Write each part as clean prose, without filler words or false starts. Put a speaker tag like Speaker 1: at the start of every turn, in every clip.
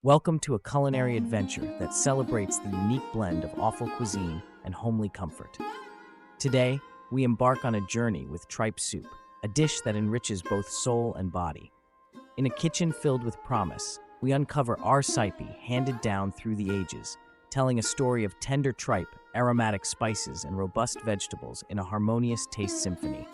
Speaker 1: Welcome to a culinary adventure that celebrates the unique blend of offal cuisine and homely comfort. Today, we embark on a journey with tripe soup, a dish that enriches both soul and body. In a kitchen filled with promise, we uncover our recipe handed down through the ages, telling a story of tender tripe, aromatic spices, and robust vegetables in a harmonious taste symphony.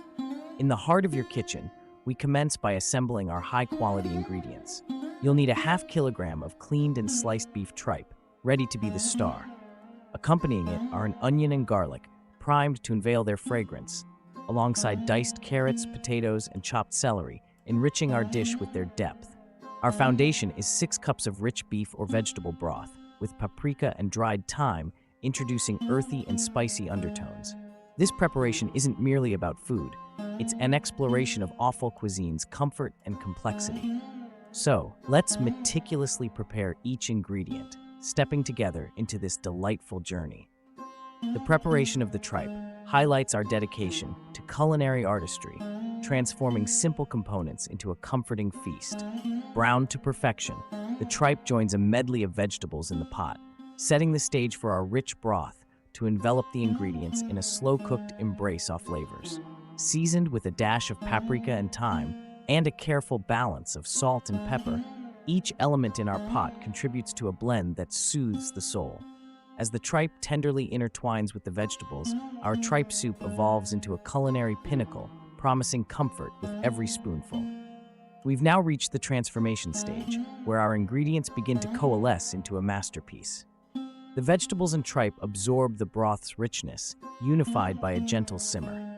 Speaker 1: In the heart of your kitchen, we commence by assembling our high-quality ingredients. You'll need a half kilogram of cleaned and sliced beef tripe, ready to be the star. Accompanying it are an onion and garlic, primed to unveil their fragrance, alongside diced carrots, potatoes, and chopped celery, enriching our dish with their depth. Our foundation is 6 cups of rich beef or vegetable broth, with paprika and dried thyme, introducing earthy and spicy undertones. This preparation isn't merely about food, it's an exploration of offal cuisine's comfort and complexity. So, let's meticulously prepare each ingredient, stepping together into this delightful journey. The preparation of the tripe highlights our dedication to culinary artistry, transforming simple components into a comforting feast. Browned to perfection, the tripe joins a medley of vegetables in the pot, setting the stage for our rich broth to envelop the ingredients in a slow-cooked embrace of flavors. Seasoned with a dash of paprika and thyme, and a careful balance of salt and pepper, each element in our pot contributes to a blend that soothes the soul. As the tripe tenderly intertwines with the vegetables, our tripe soup evolves into a culinary pinnacle, promising comfort with every spoonful. We've now reached the transformation stage, where our ingredients begin to coalesce into a masterpiece. The vegetables and tripe absorb the broth's richness, unified by a gentle simmer.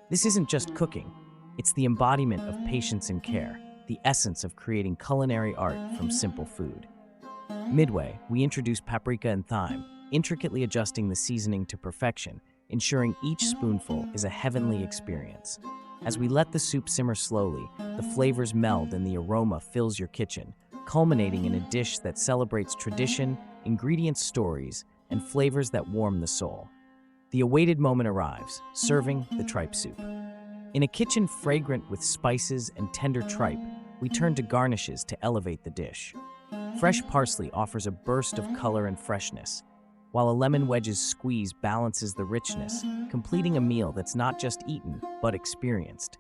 Speaker 1: This isn't just cooking. It's the embodiment of patience and care, the essence of creating culinary art from simple food. Midway, we introduce paprika and thyme, intricately adjusting the seasoning to perfection, ensuring each spoonful is a heavenly experience. As we let the soup simmer slowly, the flavors meld and the aroma fills your kitchen, culminating in a dish that celebrates tradition, ingredient stories, and flavors that warm the soul. The awaited moment arrives, serving the tripe soup. In a kitchen fragrant with spices and tender tripe, we turn to garnishes to elevate the dish. Fresh parsley offers a burst of color and freshness, while a lemon wedges squeeze balances the richness, completing a meal that's not just eaten, but experienced.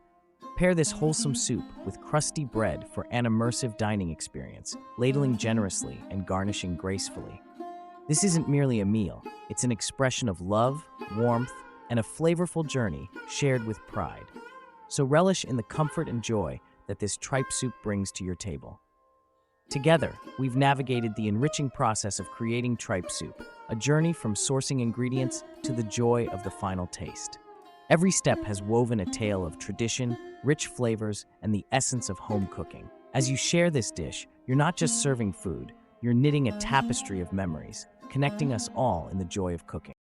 Speaker 1: Pair this wholesome soup with crusty bread for an immersive dining experience, ladling generously and garnishing gracefully. This isn't merely a meal, it's an expression of love, warmth, and a flavorful journey shared with pride. So relish in the comfort and joy that this tripe soup brings to your table. Together, we've navigated the enriching process of creating tripe soup, a journey from sourcing ingredients to the joy of the final taste. Every step has woven a tale of tradition, rich flavors, and the essence of home cooking. As you share this dish, you're not just serving food, you're knitting a tapestry of memories, connecting us all in the joy of cooking.